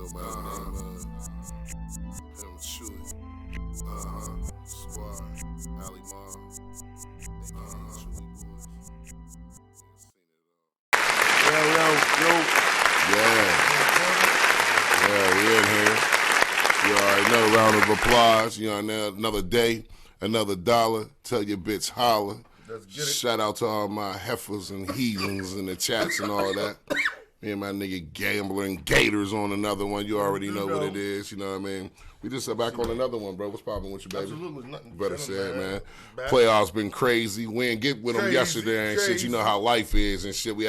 go by the name of him Chewy. Squad, Ali Mom. Chewy Boys. Yeah, we in here. You already know, round of applause. You know, another day, another dollar. Tell your bitch holler. Let's get it. Shout out to all my heifers and heathens in the chats and all that. Me and my nigga Gambler and Gators on another one. You already know what it is. You know what I mean? We just are back on another one, bro. What's poppin' with you, baby? Absolutely nothing. Better said, man. Back. Playoffs been crazy. We didn't get with them yesterday and shit. You know how life is and shit. We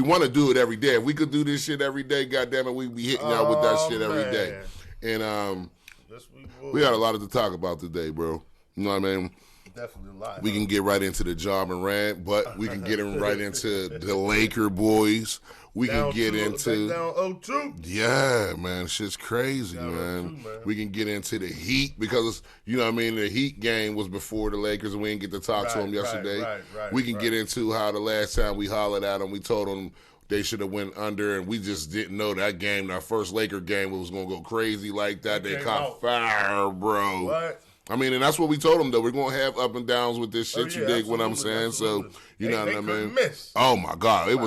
want to do it every day. If we could do this shit every day, goddamn it, we'd be hitting y'all with that shit every day. And yes, we got a lot to talk about today, bro. You know what I mean? Definitely a lot. We can get right into the job and rant, but we can get right into the Laker boys. We can get into down 0-2. Yeah, man, shit's crazy, man. We can get into the Heat because you know what I mean. The Heat game was before the Lakers, and we didn't get to talk to them yesterday. We can get into how the last time we hollered at them, we told them they should have went under, and we just didn't know that game, our first Laker game, was gonna go crazy like that. They caught fire, bro. What? I mean, and that's what we told them, though. We're going to have up and downs with this shit, you dig what I'm saying? Absolutely. So, you know what I mean? Miss. Oh, my God. It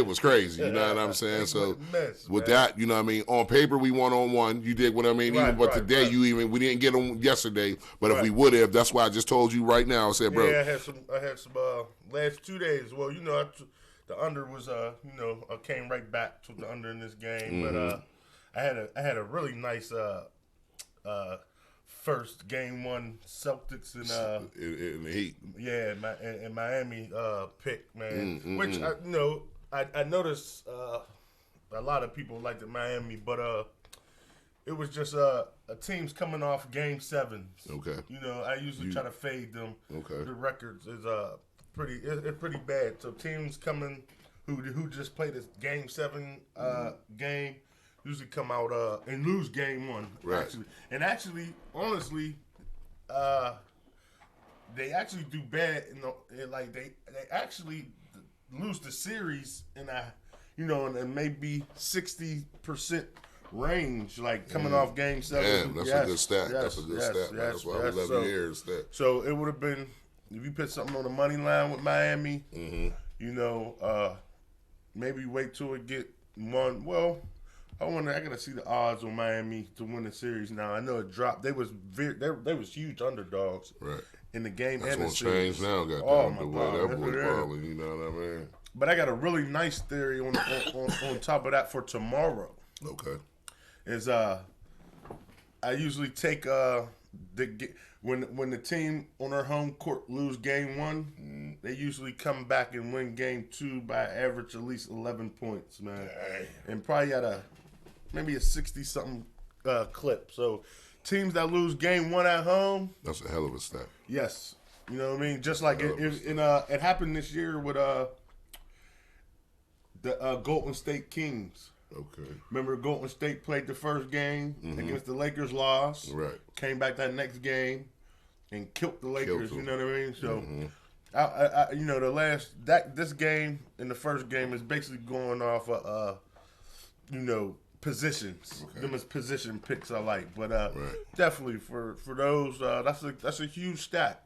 was crazy, you know Yeah, what I'm saying? So, miss, with that, you know what I mean? On paper, we 1-on-1. You dig what I mean? But today, we didn't get them yesterday. But if we would have, that's why I just told you right now. I said, bro. Yeah, I had some last 2 days. Well, you know, the under was, I came right back to the under in this game. Mm-hmm. But I had a really nice first game one Celtics and in the Heat. Yeah, in Miami pick, man. Which I noticed a lot of people liked the Miami, but it was just teams coming off game sevens. Okay. You know, I usually try to fade them. Okay. The records is pretty bad. So teams coming who just played this game seven game usually come out and lose game one. Right. Actually, honestly, they actually do bad. Like they actually lose the series in in maybe 60% range, like coming off game seven. Damn, that's a good stat. That's a good stat. That's why 11 years. So it would have been if you put something on the money line with Miami. Maybe wait till it get one. Well. I gotta see the odds on Miami to win the series now. I know it dropped. They was huge underdogs in the game and the series. That's gonna change now, goddamn. The way that was probably, you know what I mean? But I got a really nice theory on top of that for tomorrow. Okay. Is I usually take when the team on their home court lose game one, they usually come back and win game two by average at least 11 points, man. Dang. And probably at maybe a 60-something clip. So teams that lose game one at home. That's a hell of a stat. Yes. You know what I mean? Just like it happened this year with the Golden State Kings. Okay. Remember Golden State played the first game against the Lakers, lost. Right. Came back that next game and killed the Lakers. You know what I mean? So, this game in the first game is basically going off positions. Okay. Them as position picks I like, but definitely for those that's a huge stat.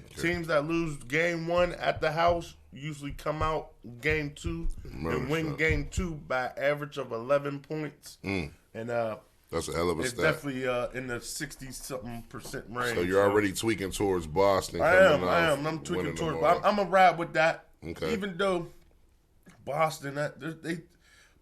Okay. Teams that lose game one at the house usually come out game two and win game two by average of 11 points. And that's a hell of a stat. It's definitely in the 60-something% range. So you're already tweaking towards Boston. I am. I'm tweaking towards. I'm a ride with that. Okay. Even though Boston,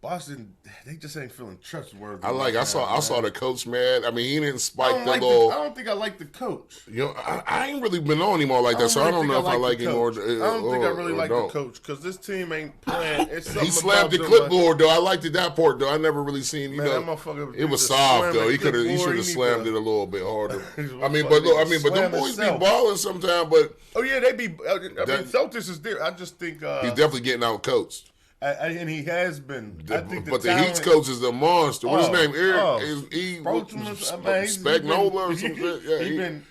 Boston, they just ain't feeling trustworthy. I saw the coach mad. I mean, he didn't spike I don't think I like the coach. You know, I ain't really been on him all like that, so I don't know if I like him or. I don't think I really like the coach because this team ain't playing. He slapped the clipboard though. I liked that part though. I never really seen that motherfucker. It was soft though. He should have slammed it a little bit harder. I mean, but them boys be balling sometimes. But they be. Celtics is there. I just think he's definitely getting out coached. And he has been. But the Heat's coach is a monster. What's his name? Eric? Spagnola or some shit? Yeah,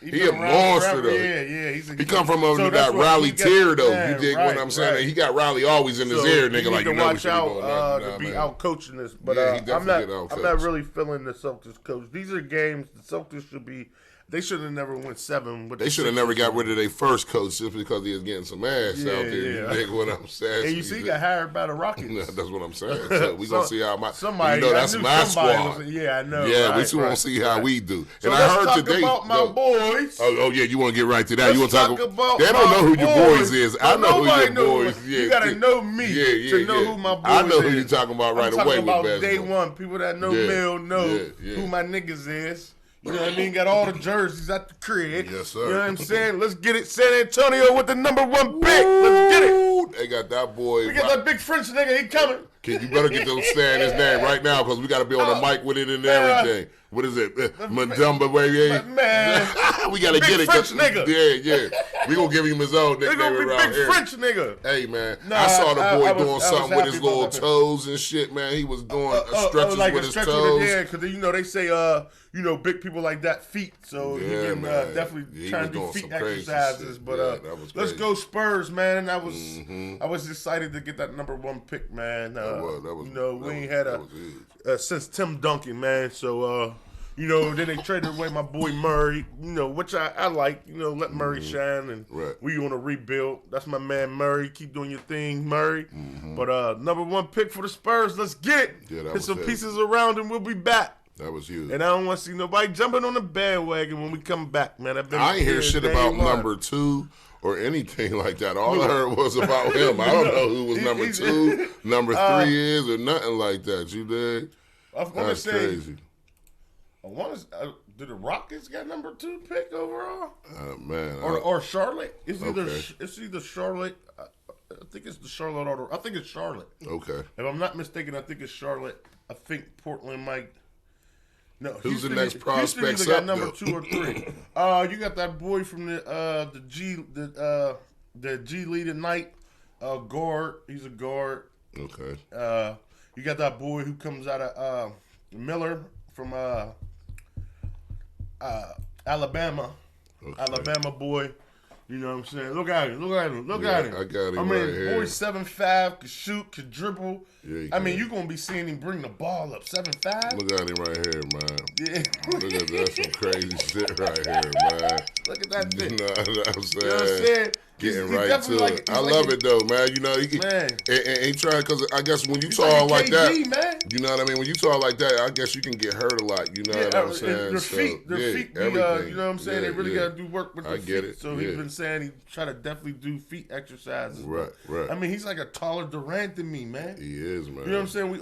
he a monster, though. Yeah. He come from under that Riley tier, though. You dig what I'm saying? Right. He got Riley always in his ear, nigga. Like, you know, watch out to be out coaching this. But I'm not really feeling the Celtics coach. These are games the Celtics should be. They should have never went 7. They should have never got rid of their first coach just because he was getting some ass out there. You dig what I'm saying? And you see, he got hired by the Rockets. That's what I'm saying. So we gonna see how that's my squad. I know. Yeah, we want to see how we do. So and I heard today about my boys. Oh yeah, you want to get right to that? You want to talk about? They don't know who your boys is. I know who your boys. Yeah, you gotta know me to know who my boys is. I know who you talking about right away with basketball. Day one, people that know Mill know who my niggas is. You know what I mean? Got all the jerseys at the crib. Yes, sir. You know what I'm saying? Let's get it. San Antonio with the #1 pick. Let's get it. They got that boy. We got that big French nigga. He coming. Kid, you better get to saying his name right now because we got to be on the mic with it and everything. What is it? Mandumba, baby. Man. We got to get it. French nigga. Yeah. We going to give him his own nickname around here. Big French nigga. Hey, man. I saw the boy doing something with his little toes and shit, man. He was doing stretches like with his toes. Yeah, because, they say, big people like that feet. So he can definitely try to do feet exercises. But let's go Spurs, man. I was excited to get that #1 pick, man. That was we ain't had since Tim Duncan, man. So then they traded away my boy Murray, which I like. Let Murray shine, and we on a rebuild. That's my man Murray. Keep doing your thing, Murray. But #1 pick for the Spurs. Let's get it. Yeah, Put some pieces around, and we'll be back. That was huge. And I don't want to see nobody jumping on the bandwagon when we come back, man. I ain't hear shit about #2 or anything like that. All I heard was about him. I don't know who was #2, #3 is, or nothing like that. You dig? That's crazy. Did the Rockets got #2 pick overall? Man, or Charlotte? It's either Charlotte. I think it's the Charlotte order. I think it's Charlotte. Okay. If I'm not mistaken, I think it's Charlotte. I think Portland might. No, who's the next prospect? Houston either got #2 or 3. You got that boy from the G League tonight. Guard. He's a guard. Okay. You got that boy who comes out of Miller from Alabama. Okay. Alabama boy. You know what I'm saying? Look at him. I got him right here. Boy 7'5", can shoot, can dribble. Yeah, you're going to be seeing him bring the ball up. 7'5". Look at him right here, man. Yeah. Look at that. Some crazy shit right here, man. Look at that thing. You know what I'm saying? You know what I'm saying? Getting right to it. I love it, though, man. And trying, because I guess when you talk like that, man. you know what I mean? When you talk like that, I guess you can get hurt a lot. You know what I'm saying? Their feet, everything. you know what I'm saying? They really got to do work with their feet. I get it. So he's been saying he try to definitely do feet exercises. Right. He's like a taller Durant than me, man. He is, man. You know what I'm saying?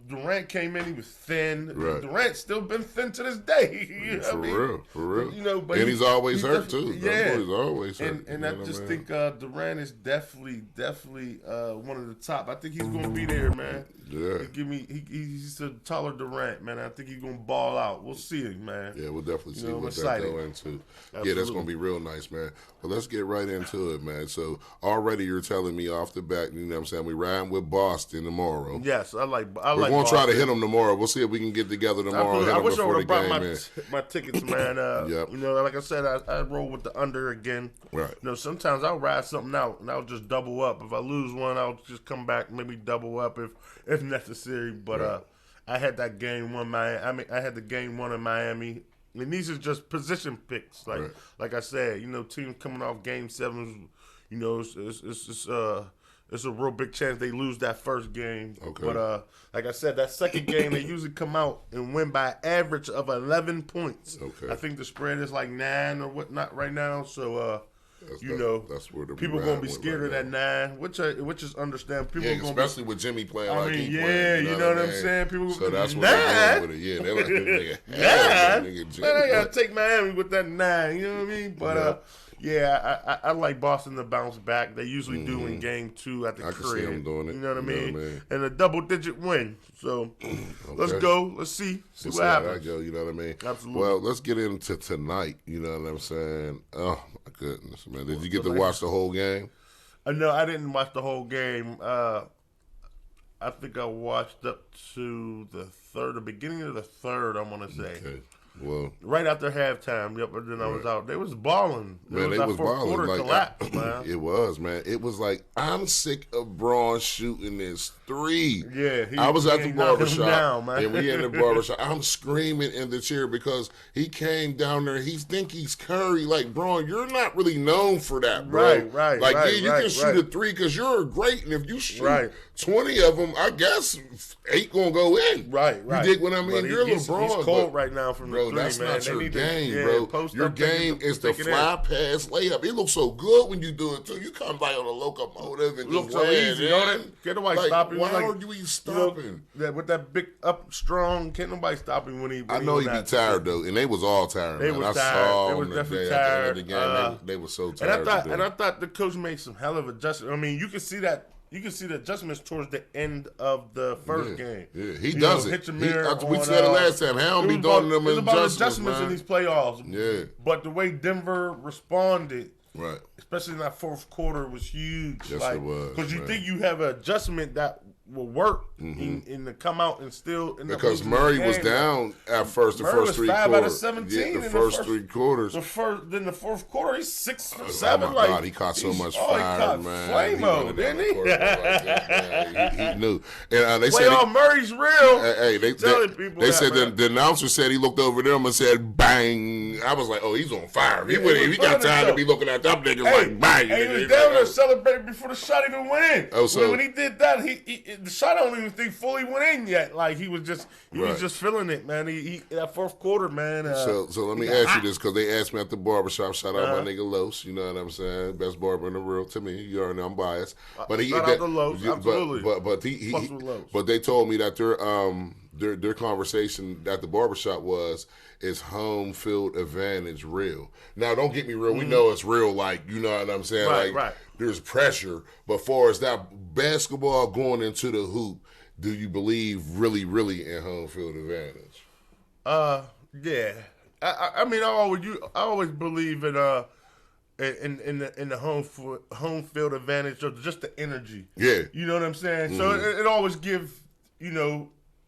Durant came in, he was thin. Right. Durant's still been thin to this day. You know for real. But and he's always hurt too. Yeah, he's always hurt. And I just think Durant is definitely one of the top. I think he's gonna be there, man. Yeah. He's a taller Durant, man. I think he's gonna ball out. We'll see him, man. Yeah, we'll definitely see what that go into. Absolutely. Yeah, that's gonna be real nice, man. But let's get right into it, man. So already you're telling me off the back, you know what I'm saying? We riding with Boston tomorrow. Yes, I like. We're gonna try to hit them tomorrow. We'll see if we can get together tomorrow. I wish I would have brought my tickets, man. Yep. Like I said, I roll with the under again. Right. Sometimes I'll ride something out and I'll just double up. If I lose one, I'll just come back, maybe double up if necessary. But I had that game one. I had the game one in Miami. And these are just position picks. Like I said, teams coming off game 7s, it's a real big chance they lose that first game. Okay. But like I said, that second game, they usually come out and win by an average of 11 points. Okay. I think the spread is like 9 or whatnot right now. So, that's where the people going to be scared of that 9, which is understandable. Especially with Jimmy playing like he playing. You know what I'm saying? People so that's what they're doing with it. Yeah, they're like, nigga, 9? Man, I got to take Miami with that 9. You know what I mean? But, I like Boston to bounce back. They usually do in game 2 at the crib. I can see them doing it. You know what I mean? And a double-digit win. So let's go. Let's see what happens. You know what I mean? Absolutely. Well, let's get into tonight. You know what I'm saying? Oh my goodness, man! Did you get to watch the whole game? No, I didn't watch the whole game. I think I watched up to the beginning of the third, I want to say. Okay. Well, right after halftime, yep, and then I was out. They was balling. Man, they was balling. Quarter like, collapse, man. It was, man. It was like, I'm sick of Braun shooting this three. Yeah, I was at the barbershop, and we in the barbershop. I'm screaming in the chair because he came down there. He think he's Curry. Like, Braun, you're not really known for that, bro. Right. Like, you can shoot a three because you're great, and if you shoot 20 of them, I guess 8 gonna go in. Right. You dig what I mean? You're LeBron. He's cold right now from the three, that's man. not your game, bro. Your game is the fly pass layup. It looks so good when you do it too. You come by on a locomotive and look just so easy. Can't nobody stop him. Why are you even stopping? With that big up strong, can't nobody stop him when he. I know he be tired though, and they was all tired. They was tired. They was definitely tired. At the end of the game, they was so tired. And I thought the coach made some hell of adjustments. I mean, you can see that. You can see the adjustments towards the end of the first game. Yeah, he does it. We said it last time. How don't be doing them adjustments in these playoffs. Yeah. But the way Denver responded, right, especially in that fourth quarter, was huge. Yes, it was. Because you think you have an adjustment that will work in the come out and still in because Murray was down at first. The first three quarters. 5 out of 17. Yeah, the first 3 quarters. Then the fourth quarter, he's 6 or Oh 7. my God, he caught so much fire, man. Flame-o, didn't he? He knew. And they said Murray's real. Hey, they said the announcer said he looked over them and said bang. I was like, oh, he's on fire. He got time to be looking at them niggas like bang. And he was down there celebrating before the shot even went in. Oh, so when he did that, the shot I don't even think fully went in yet. Like he was just feeling it, man. He that fourth quarter, man. So let me ask you this, because they asked me at the barbershop. Shout out my nigga Los. You know what I'm saying? Best barber in the world to me. You already know I'm biased, but shout out to Los, absolutely. But they told me that their conversation at the barbershop is home field advantage real. Now, don't get me real. We know it's real. Like, you know what I'm saying? Right. There's pressure, but far as that basketball going into the hoop, do you believe really in home field advantage? Yeah. I mean, I always believe in the home field advantage, or just the energy. Yeah. You know what I'm saying? So it always gives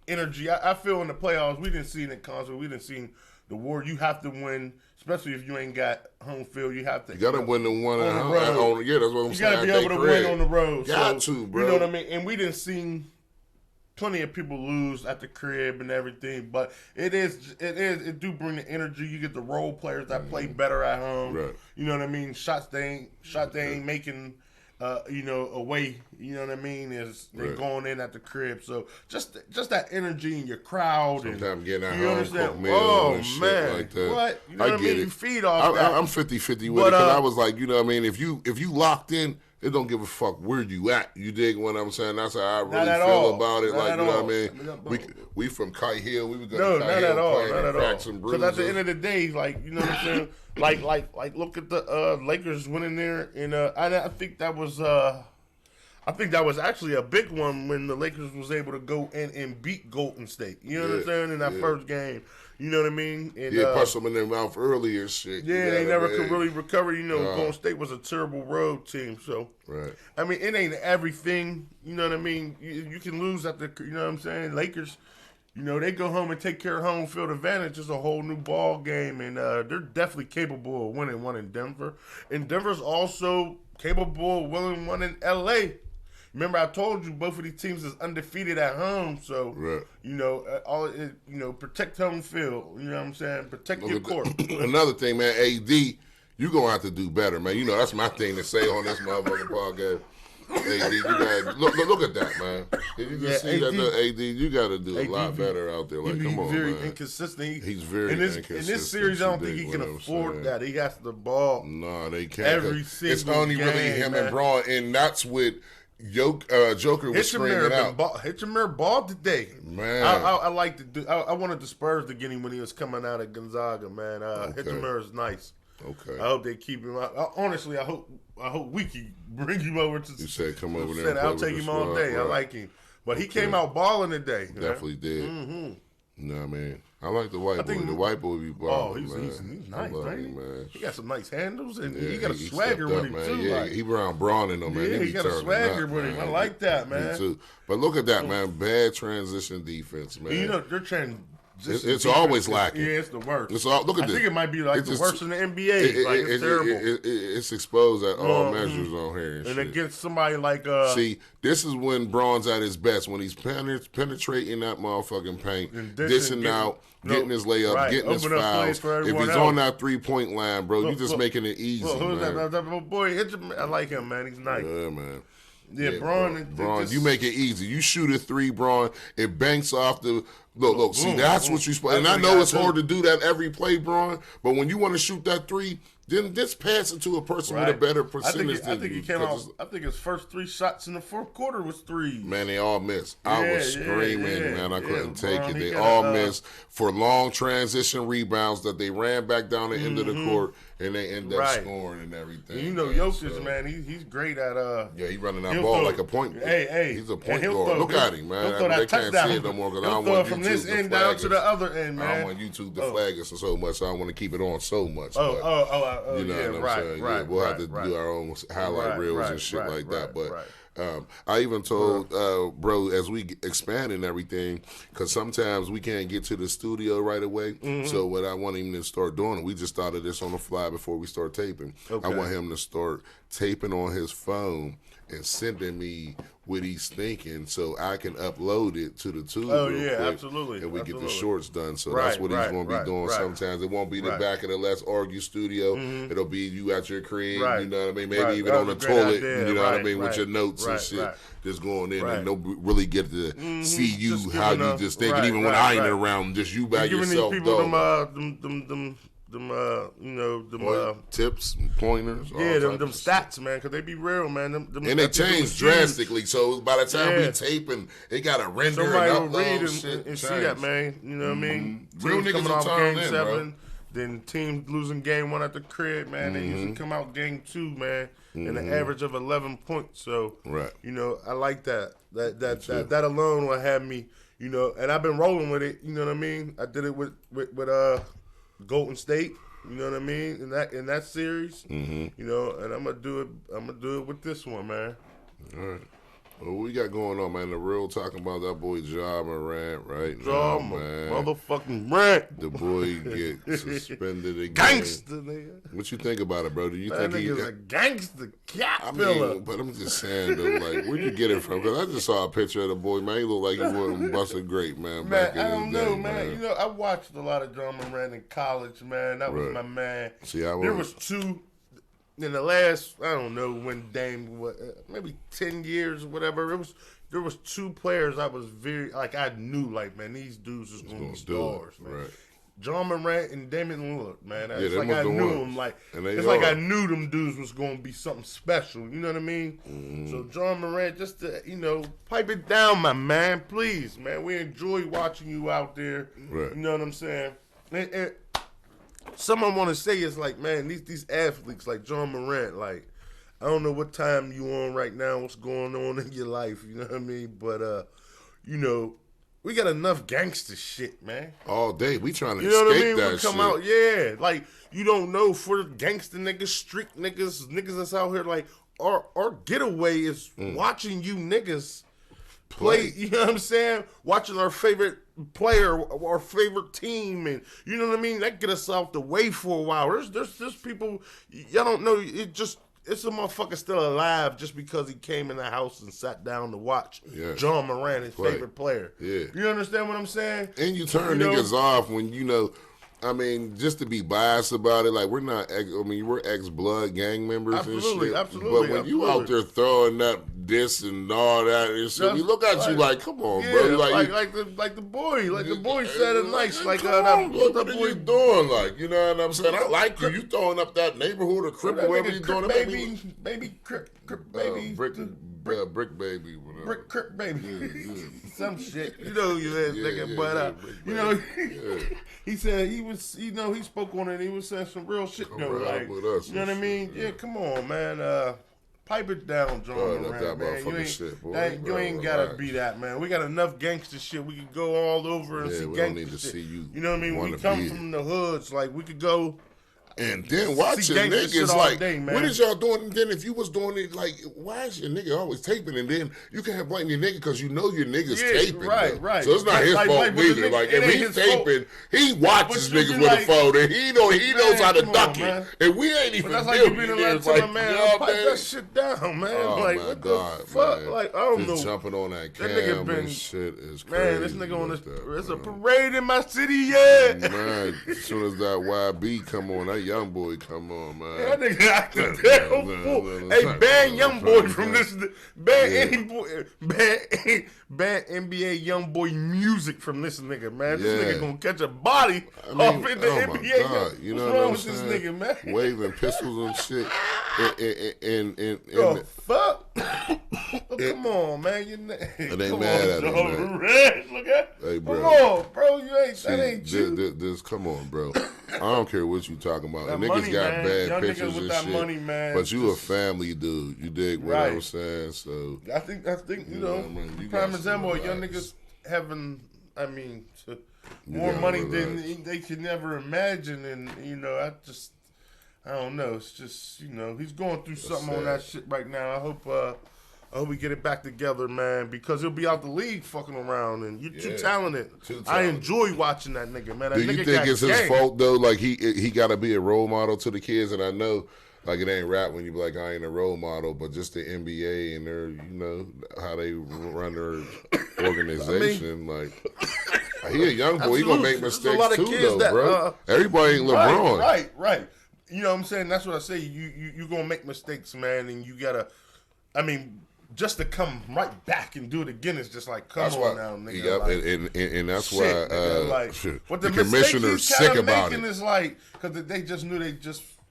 energy. I feel in the playoffs, we didn't see it in concert. We didn't see the war. You have to win. Especially if you ain't got home field, you have to. You gotta win the one on the road. Yeah, that's what I'm saying. You gotta be able to win on the road. Got to, bro. You know what I mean? And we didn't see plenty of people lose at the crib and everything, but it do bring the energy. You get the role players that play better at home. Right. You know what I mean? Shots they ain't making. Away, you know what I mean, is they're going in at the crib. So just that energy in your crowd. Sometimes getting at you home, understand? Oh, and shit man, like that. What? You know what I mean? You feed off that. I'm 50-50 with it, because I was like, you know what I mean, if you locked in, it don't give a fuck where you at. You dig what I'm saying? That's how I really feel about it. Like, you know what I mean? We from Kite Hill. We would go to Kite Hill playing and crack some bruises. Because at the end of the day, like, you know what I'm saying? like look at the Lakers winning there, and I think that was actually a big one when the Lakers was able to go in and beat Golden State. You know what I'm saying? In that first game. You know what I mean? And, punch them in their mouth earlier, shit. Yeah, they never could really recover. You know, Golden State was a terrible road team. So, I mean, it ain't everything. You know what I mean? You can lose at the, you know what I'm saying? Lakers, you know, they go home and take care of home field advantage. It's a whole new ball game, and they're definitely capable of winning one in Denver. And Denver's also capable of winning one in L.A. Remember, I told you both of these teams is undefeated at home, so protect home field. You know what I'm saying? Protect your court. Another thing, man, AD, you gonna have to do better, man. You know that's my thing to say on this motherfucking podcast. AD, you gotta look at that, man. Did you just see AD, that? AD, you gotta do a lot better out there. Like, come on, very man. Inconsistent. He's very inconsistent. In this series, I don't think he can afford that. He has the ball. No, they can't. Every single It's only game, really him man. and Braun, and that's with Joker was screaming out. Hitchemir balled today. Man, I like to do. I wanted the Spurs to get him when he was coming out of Gonzaga. Man, Hitchemir is nice. Okay. I hope they keep him out. Honestly, I hope we can bring him over to. You said come over there. I'll take him all day. Right. I like him, but he came out balling today. Definitely did. You know what I mean? I like the white boy. The white boy be balling, man. He's nice, man. He got some nice handles, and he got a he swagger with him, man. too. Yeah, he around Braun in them, man. Yeah, he got a swagger with him. I like that, man. Me too. But look at that, man. Bad transition defense, man. And you know, they're trying... It's always lacking. Yeah, it's the worst. Look at I think it might be like the worst in the NBA. It's terrible. It's exposed at all measures on here. And against somebody like... See, this is when Braun's at his best, when he's penetrating that motherfucking paint, dishing out, getting his layup, getting his fouls. If he's on that three-point line, bro, you're just making it easy, who's man. That boy, I like him, man. He's nice. Yeah, man. Yeah, Braun, you make it easy. You shoot a three, Braun. It banks off the... Look, see, that's what you're supposed to... And I know it's hard to do that every play, Braun, but when you want to shoot that three, then just pass it to a person with a better percentage than you. I think he came out... I think his first 3 shots in the fourth quarter was threes. Man, they all missed. I was screaming, man. I couldn't take it. They all missed for long transition rebounds that they ran back down the end of the court, and they end up scoring and everything. You know, Jokic, man, he's great at... yeah, he running that ball like a point guard. He's a point guard. Look at him, man. They can't see it no more because I don't want from this end down to the other end, man. I don't want YouTube to flag us so much, so I don't want to keep it on so much. You know what I'm saying? Right, we'll have to do our own highlight reels and shit like that. But I even told bro, as we expand and everything, because sometimes we can't get to the studio right away. So what I want him to start doing, we just started this on the fly before we start taping. I want him to start taping on his phone and sending me what he's thinking so I can upload it to the tube real quick, absolutely. And we get the shorts done. So that's what he's going to be doing sometimes. It won't be the back of the Let's Argue studio. It'll be you at your crib, you know what I mean? Maybe even on the toilet, you know what I mean, with your notes and shit. Just going in and nobody really get to see you, just how you just thinking, even when I ain't around, just you by yourself. Giving these people them tips and pointers. Them stats, man, because they be real, man. Them and they change drastically. So by the time we taping, they got to render somebody and will read upload and see that, man. You know what I mean? Real teams niggas coming are off turning game in, 7, then teams losing game 1 at the crib, man. They usually come out game 2, man, and an average of 11 points. So, you know, I like that. That alone will have me, you know, and I've been rolling with it. You know what I mean? I did it with Golden State. You know what I mean? In that series, you know, and I'm gonna do it with this one, man. All right. Well, what we got going on, man? The real talking about that boy Ja Morant right now, man. Motherfucking Morant. The boy get suspended again. Gangster, nigga. What you think about it, bro? Do you think he's a gangster cat filler? But I'm just saying, though, like, where'd you get it from? Because I just saw a picture of the boy, man. He looked like he wasn't busted great, man. Man, I don't know, man. You know, I watched a lot of Ja Morant in college, man. That was my man. See, there was 2... In the last, I don't know when Dame, maybe 10 years or whatever, there was 2 players I was I knew, like, man, these dudes is going to be stars, man. Right. Ja Morant and Damian Lillard, man. It's like I knew them. Like, it's like I knew them dudes was going to be something special. You know what I mean? So Ja Morant, just to, you know, pipe it down, my man, please, man. We enjoy watching you out there. Right. You know what I'm saying? And someone want to say is like, man, these athletes like Ja Morant, like, I don't know what time you on right now, what's going on in your life, you know what I mean? But, you know, we got enough gangster shit, man. All day. We trying to you know what I escape mean? that we come shit. out, like, you don't know for the gangster niggas, street niggas that's out here, like, our getaway is watching you niggas play, you know what I'm saying? Watching our favorite player, our favorite team, and you know what I mean? That get us out the way for a while. There's people, y'all don't know, it's a motherfucker still alive just because he came in the house and sat down to watch Ja Morant, his favorite player. Yeah. You understand what I'm saying? And you turn niggas off when, you know, I mean, just to be biased about it, like, we're not, we're ex-blood gang members and shit. Absolutely. But when you out there throwing up this and all that and shit, we look at you like, come on, bro. Like the boy said it nice. Like, what are you doing? Like, you know what I'm saying? I like you. You throwing up that neighborhood or crip or whatever you doing. Baby, crip baby. Brick baby. Whatever. Brick crip baby. Some shit. You know you ass nigga. But, you know, he said he was, you know, he spoke on it and he was saying some real shit, though. Like, you know what I mean? Yeah, come on, man. Pipe it down, John Morant, man. You ain't gotta be that, man. We got enough gangster shit. We could go all over and see gangster shit. We don't need to see you. You know what I mean? We come from the hoods. Like, we could go. And then watching niggas like, day, what is y'all doing? And then if you was doing it, like, why is your nigga always taping? And then you can't blame your nigga because you know your nigga's taping. Right. So it's not his fault neither. Like, if he's taping, he watches niggas with a phone and he knows how to duck it. And we ain't even that's like you being a like, man, pipe that shit down, man. Oh, like, my what God, the fuck? man. Like, I don't know. Jumping on that cam and shit is crazy. Man, this nigga on this, there's a parade in my city, yeah. Man, as soon as that YB come on, that young boy come on, man. That nigga acting damn fool. Hey, ban young boy from this. Ban any boy. Ban NBA young boy music from this nigga, man. This nigga gonna catch a body off in the NBA. God, you know what's wrong with this nigga, man? Waving pistols and shit. And fuck. Come on, man. It ain't mad at him, man. Red. Look at. Hey, bro. Come on, bro. That ain't you. Come on, bro. I don't care what you talking about. That niggas money, got man. bad Young pictures with and that shit. Money, man. But you a family dude. You dig what I'm saying? So I think you know, prime example, young niggas having, more money than they could never imagine, and I don't know. It's just, he's going through something on that shit right now. I hope we get it back together, man, because he'll be out the league fucking around, and you're too talented. I enjoy watching that nigga, man. That Do you think it's his fault, though? Like, he got to be a role model to the kids, and I know, like, it ain't rap when you be like, I ain't a role model, but just the NBA and their, how they run their organization, he a young boy. He gonna make mistakes too, though, bro. Everybody ain't LeBron. Right. You know what I'm saying? That's what I say. You gonna make mistakes, man, and you gotta. Just to come right back and do it again is just like, come on now, nigga. Yep, and that's why what the commissioner's sick about it. Is like, because they just knew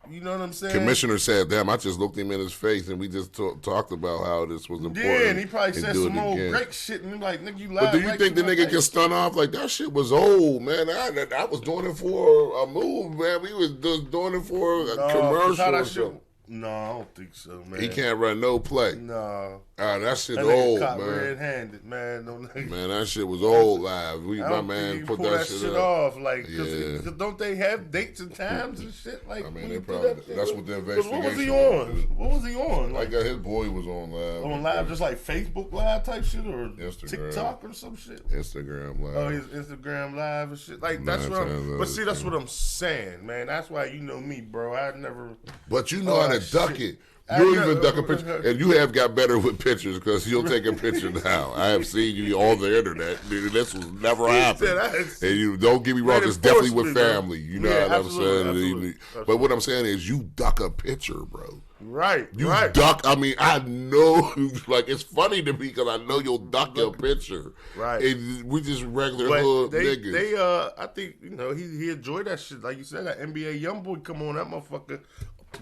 you know what I'm saying? Commissioner said, damn, I just looked him in his face and we just talked about how this was important. Yeah, and he probably said some old great shit and like, nigga, you lied. But do you think the nigga can stun off? Like, that shit was old, man. I was doing it for a move, man. We was just doing it for a commercial or something. No, I don't think so, man. He can't run no play. No. That shit old, man. Red-handed, man. Man, that shit was old live. My man put that shit off. Like, cause don't they have dates and times and shit? Like, they probably. That's what the investigation. What was he on? What was he on? Like, his boy was on live. On live, just like Facebook live type shit, or Instagram. TikTok or some shit. Instagram live. Oh, his Instagram live and shit. Like, that's what. But see, that's what I'm saying, man. That's why you know me, bro. I never. But you know how to duck it. You even duck a picture, and you have got better with pictures because you'll take a picture now. I have seen you on the internet. Dude, this was never happened. And you don't get me wrong, it's definitely with family. You know what I'm saying? Absolutely. But what I'm saying is, you duck a picture, bro. Right. You duck. I know. Like, it's funny to me because I know you'll duck your picture. Right. And we just regular hood niggas. I think he enjoyed that shit. Like you said, that NBA young boy come on, that motherfucker.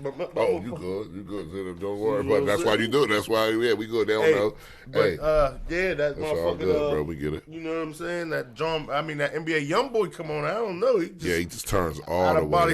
You good. Don't worry. But that's why you do it. That's why, we good. They don't know. That motherfucker. All good, bro. We get it. You know what I'm saying? That NBA young boy come on. I don't know. He just turns all the way.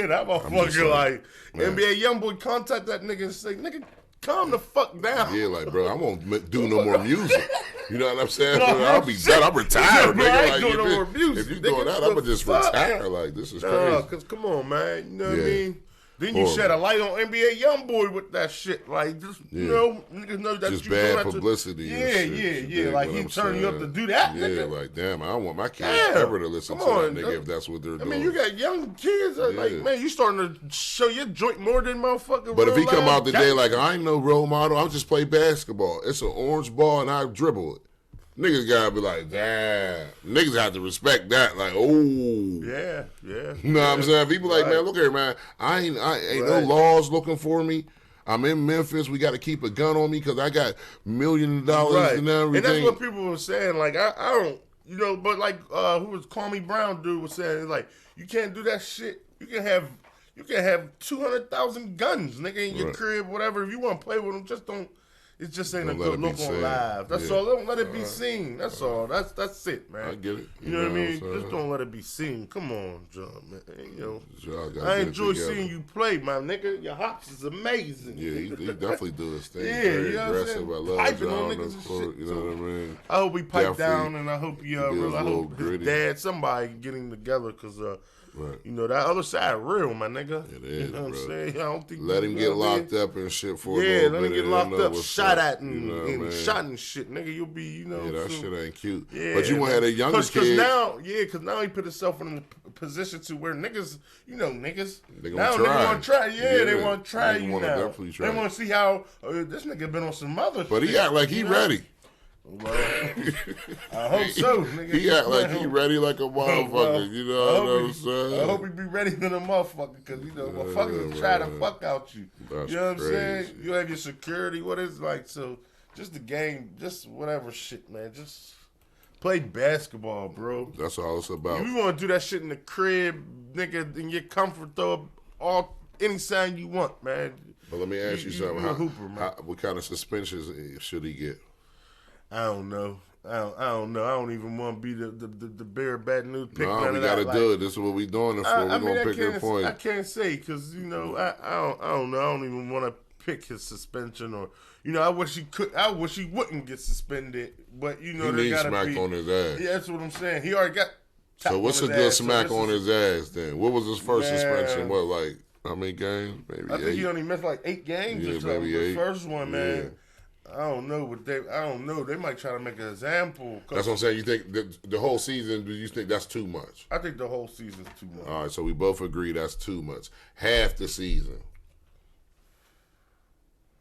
That motherfucker like NBA young boy contact that nigga and say, nigga, calm the fuck down. Yeah, like, bro, I won't do no more music. You know what I'm saying? I'll be done. I'm retired, nigga. I ain't doing no more music. If you doing that, I'm gonna just retire. Like, this is crazy. Cause come on, man. You know what I mean? Then you shed a light on NBA YoungBoy with that shit. Like, just, niggas know that just you bad publicity. Yeah. Like, he turned you up to do that, nigga. Yeah, like, damn, I don't want my kids ever to listen to that nigga if that's what they're doing. You got young kids. Like, man, you starting to show your joint more than motherfucking. But if he come out today like, I ain't no role model, I'll just play basketball. It's an orange ball and I dribble it. Niggas gotta be like, damn. Niggas have to respect that. Like, oh. Yeah. You know what I'm saying? People like, man, look here, man. I ain't no laws looking for me. I'm in Memphis. We got to keep a gun on me because I got $millions and everything. And that's what people were saying. Like, I don't, but like, who was Call Me Brown dude was saying, like, you can't do that shit. You can have 200,000 guns, nigga, in your crib, whatever. If you want to play with them, just don't it just ain't a good look on live. That's all. Don't let it be seen. That's all. That's it, man. I get it. You know what I mean? Just don't let it be seen. Come on, John, man. You know, I enjoy seeing you play, my nigga. Your hops is amazing. Yeah, he definitely do his thing. Yeah, very you know aggressive. I love Piping John on niggas and shit. You know what I mean? I hope he pipe down, and I hope I hope his gritty. dad, somebody get him together, because you know, that other side real, my nigga. It is, you know what bro. I'm saying? I don't think let him get locked up and shit for a little bit. Yeah, let him get locked up, shot at, and shot and shit. Nigga, you'll be, you know. Yeah, that shit ain't cute. Yeah, but you want to have a younger kid. Because now he put himself in a position to where niggas, you know, niggas. They now they want to try. Yeah, they want to try you now. Definitely try. They want to see how this nigga been on some other shit. But he act like he ready. Well, I hope so, nigga. He act like he ready like a motherfucker. You know what I'm saying? I hope he be ready than a motherfucker, because, you know, motherfuckers will try to fuck out you. That's you know what crazy. I'm saying? You have your security. What is like? So, just the game, just whatever shit, man. Just play basketball, bro. That's all it's about. If you want to do that shit in the crib, nigga, in your comfort, throw up any sign you want, man. But let me ask you something. You a hooper, man. What kind of suspensions should he get? I don't know. I don't know. I don't even want to be the bear bad news. Pick No, we got to do it. This is what we doing it for. We're going to pick your point. I can't say, because, you know, I don't know. I don't even want to pick his suspension, or, you know, I wish he wouldn't get suspended, but, you know, he needs smacked on his ass. Yeah, that's what I'm saying. He already got So what's a good smack on his ass then? What was his first suspension? What, like, how many games? Maybe I think he only missed like 8 games or something. Maybe 8. The first one, man. Yeah. I don't know, but I don't know. They might try to make an example. That's what I'm saying. You think the whole season? Do you think that's too much? I think the whole season's too much. All right, so we both agree that's too much. Half the season.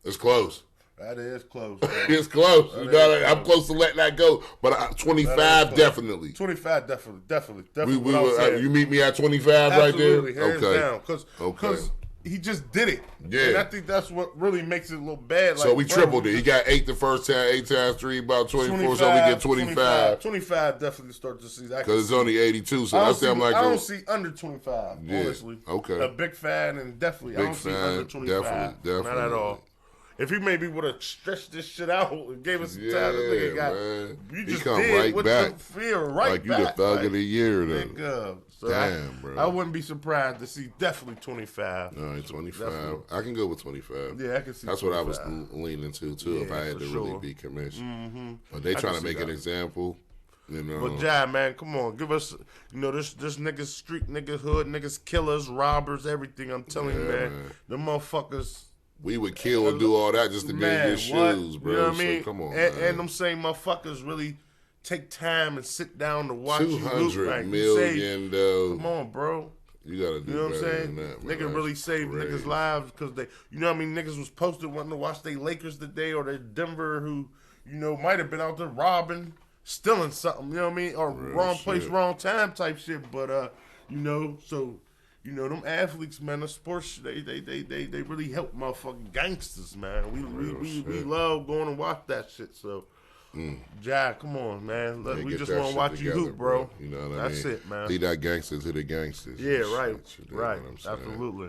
It's close. That is close. It's close. I'm close to letting that go, but 25 definitely. 25 definitely. You meet me at 25 right there. Absolutely, hands down. Because he just did it. Yeah. And I think that's what really makes it a little bad. So we tripled it. He got 8 the first time, 8 times 3, about 24, so we get 25. 25 definitely starts the season. Because it's only 82, so that's them like... I don't see under 25, honestly. Okay. A big fan, and definitely, I don't see under 25. Definitely. Not at all. If he maybe would have stretched this shit out and gave us some time, you just come did right with back. the fear right like back. You the thug of the year, then. So damn, bro. I wouldn't be surprised to see definitely 25. All right, 25. Definitely. I can go with 25. Yeah, I can see. That's 25. What I was leaning to too. If I had to really be commissioned, but they trying to make an example. You know. But Jai, man, come on, give us. You know, this niggas street, niggas hood, niggas killers, robbers, everything. I'm telling you, man, the motherfuckers. We would kill and do all that just to be in your shoes, bro. You know what I mean? So come on, and them same motherfuckers really take time and sit down to watch you. 200 million, though. Come on, bro. You gotta do better than that, man. Nigga really saved niggas' lives because they, you know what I mean? Niggas was posted wanting to watch they Lakers today, or they Denver, who, you know, might have been out there robbing, stealing something, you know what I mean? Or wrong place, wrong time type shit. But, you know, so... You know, them athletes, man, the sports, they really help motherfucking gangsters, man. We love going and watch that shit. So, Jai, come on, man. Look, we just want to watch you hoop, bro. You know what That's I mean? it, man. Leave that gangster to the gangsters. Yeah, right. Right. Right. Absolutely.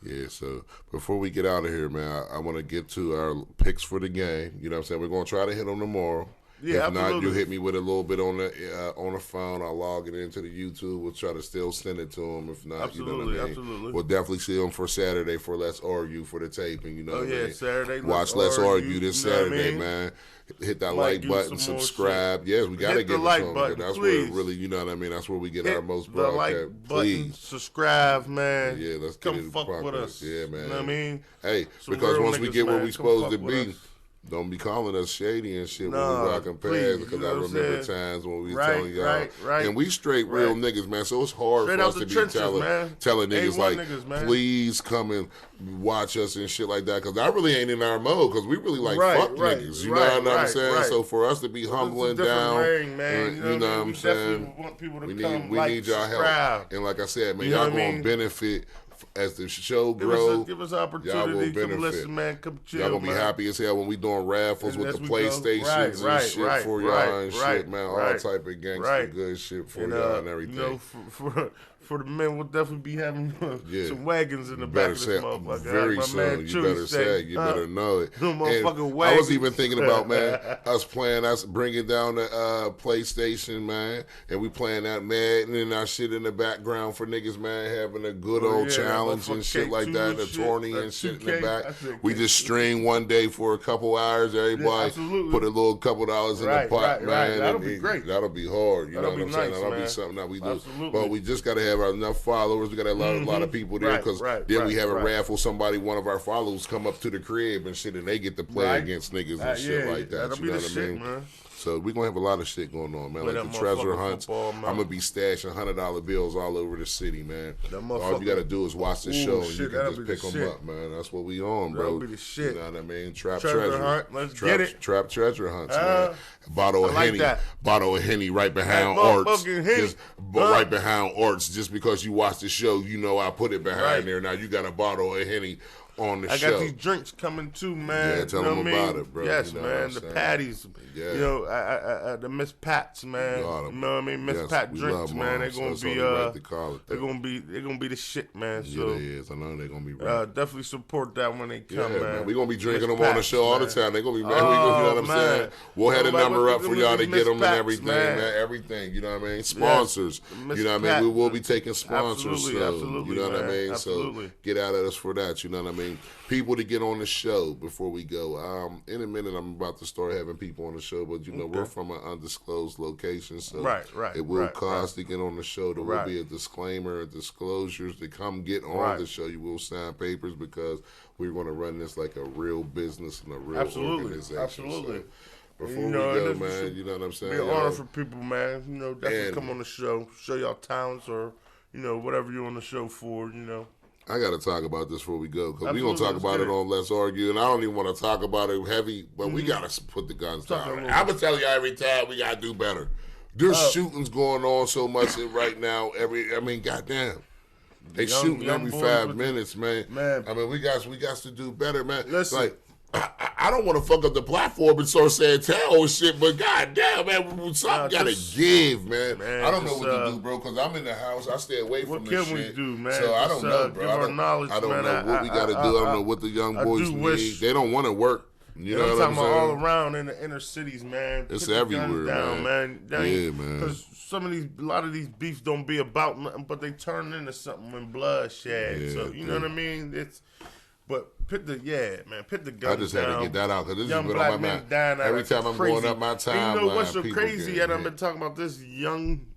Yeah, so before we get out of here, man, I want to get to our picks for the game. You know what I'm saying? We're going to try to hit them tomorrow. Yeah, if not, you hit me with a little bit on the phone. I'll log it into the YouTube. We'll try to still send it to them. If not, you know what I mean? Absolutely. We'll definitely see them for Saturday for Let's Argue for the taping. You know what I mean? Saturday. Watch Let's Argue this Saturday, man. Hit that like button, subscribe. Yes, we got to get the like button. That's where really, you know what I mean? That's where we get our most broadcast. The like button, subscribe, man. Yeah, let's come get it fuck with us. Yeah, man. You know what I mean? Hey, because once we get where we supposed to be, don't be calling us shady and shit when we rocking past, because I remember times when we telling y'all. And we straight real niggas, man, so it's hard for us to be telling niggas like, please come and watch us and shit like that, because I really ain't in our mode, because we really like fuck niggas. You know what I'm saying? So for us to be humbling down, you know what I'm saying? Want people to we come need y'all help. And like I said, man, y'all going to benefit as the show grows. Give us an opportunity. Come listen, man. Come chill, y'all gonna be man. happy as hell when we doing raffles with the PlayStations and shit for y'all and shit, man. All type of gangster good shit for y'all and everything. You know, for the men, we'll definitely be having some wagons in the back of this motherfucker. Very soon. You better say. You better know it. Motherfucking wagons. I was even thinking about, man, us bringing down the PlayStation, man, and we playing that Madden and our shit in the background for niggas, man, having a good old challenge and shit like that, a tourney and shit in the back. We just stream one day for a couple hours. Everybody put a little couple dollars in the pot, man. That'll be great. That'll be hard. You know what I'm saying? That'll be something that we do. But we just got to have enough followers. We got a lot of people there because then we have a raffle. One of our followers come up to the crib and shit, and they get to play against niggas and shit like that. That'll be the shit, man. So we're going to have a lot of shit going on, man. Like the treasure hunts. I'm going to be stashing $100 bills all over the city, man. All you got to do is watch the show and you can just pick them up, man. That's what we on, bro. That'll be the shit. You know what I mean? Treasure hunt. Let's get it. Trap treasure hunts, man. Bottle of Henny right behind Arts. Right behind Arts. Just because you watch the show, you know I put it behind there. Now you got a bottle of Henny on the show. I got these drinks coming too, man. Yeah, tell them about it, bro. Yes, man. The patties. Yeah. You know, the Miss Pats, man. You know what I mean? Miss Pat drinks, man. They're gonna be they're gonna be the shit, man. So yeah, they is. I know they're gonna be right. Definitely support that when they come, man. We're gonna be drinking them on the show all the time. They're gonna be, man. You know what I'm saying? We'll have the number up for y'all to get them and everything, man. Everything, you know what I mean? Sponsors. You know what I mean? We will be taking sponsors. Absolutely, you know what I mean? So get out at us for that. You know what I mean? People to get on the show before we go. In a minute, I'm about to start having people on the show, but you know we're from an undisclosed location, so it will cost to get on the show. There will be a disclaimer, disclosures to come get on the show. You will sign papers because we're going to run this like a real business and a real organization. Absolutely. So before we go, man, you know what I'm saying? Be an honor for people, man. You know, definitely come on the show, show y'all talents, or you know whatever you're on the show for. You know. I got to talk about this before we go because we're going to talk about it on Let's Argue, and I don't even want to talk about it heavy, but we got to put the guns down. I'm going to tell you every time we got to do better. There's shootings going on so much right now. Goddamn. They shooting every 5 minutes, man. I mean, we got to do better, man. Listen. Like, I don't want to fuck up the platform and start saying tell shit, but goddamn, man, something gotta give, man. I don't know what to do, bro, because I'm in the house. I stay away from this shit. What can we do, man? So I don't know, bro. I don't know what we gotta do. I don't know what the young boys need. They don't want to work. You know what I'm saying? All around in the inner cities, man. It's everywhere, man. Yeah, man. Because a lot of these beefs don't be about nothing, but they turn into something when bloodshed. Yeah, so you know what I mean? But put the guns down. I just had to get that out because this is good on my mind. Every time I'm going up my timeline, and you know what's so crazy? And I've been talking about this. Young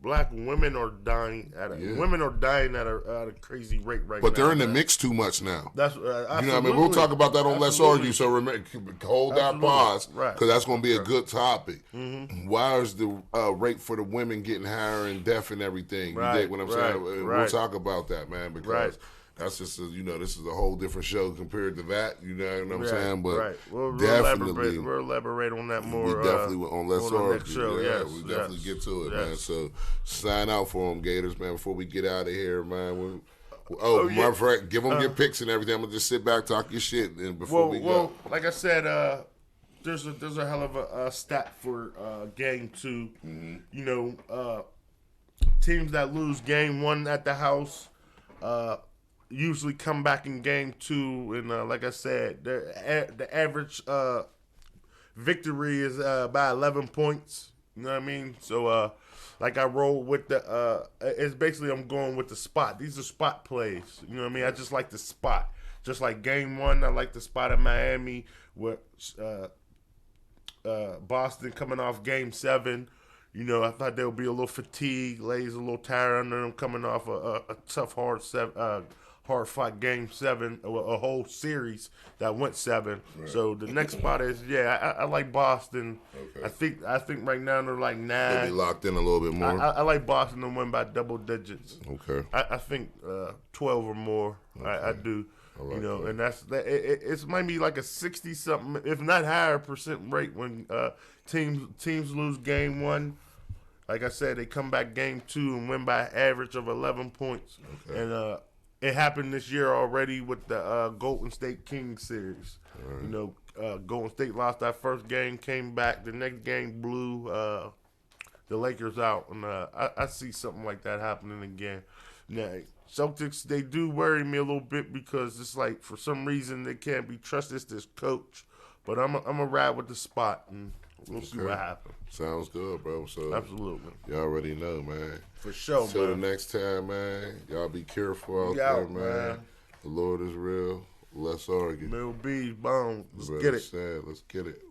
black women are dying at a crazy rate right now. But they're in the mix too much now. That's you know what I mean. We'll talk about that on Let's Argue. So remember, hold that pause because that's going to be a good topic. Mm-hmm. Why is the rate for the women getting higher and deaf and everything? You dig what I'm saying? We'll talk about that, man, because. That's just, this is a whole different show compared to that. You know what I'm saying? But we'll definitely, we'll elaborate on that more. We definitely on Let's Argue. Show. We definitely get to it, man. So sign out for them, Gators, man. Before we get out of here, man. My friend, give them your picks and everything. I'm gonna just sit back, talk your shit, and before we go. Like I said, there's a hell of a stat for game 2. Mm-hmm. You know, teams that lose game 1 at the house. Usually come back in game 2, and like I said, the average victory is by 11 points. You know what I mean? So, like I roll with it's basically I'm going with the spot. These are spot plays. You know what I mean? I just like the spot. Just like game 1, I like the spot in Miami with Boston coming off game 7. You know, I thought there would be a little fatigue, Lay's a little tired under them coming off a tough, hard-fought game 7, a whole series that went 7. Right. So the next spot is, I like Boston. Okay. I think right now they're like 9. They'll be locked in a little bit more. I like Boston to win by double digits. Okay. I think 12 or more. Okay. I do. Like and it might be like a 60-something, if not higher, % rate when teams lose game 1. Like I said, they come back game 2 and win by an average of 11 points. Okay. And it happened this year already with the Golden State Kings series. Right. You know, Golden State lost that first game, came back. The next game blew the Lakers out. And I see something like that happening again. Now, Celtics, they do worry me a little bit because it's like for some reason they can't be trusted as this coach. But I'm a ride with the spot, and we'll see what happens. Sounds good, bro. So absolutely, you already know, man. For sure, Till the next time, man. Y'all be careful out there, man. The Lord is real. Let's argue. Mill B, boom. Let's get it. Let's get it.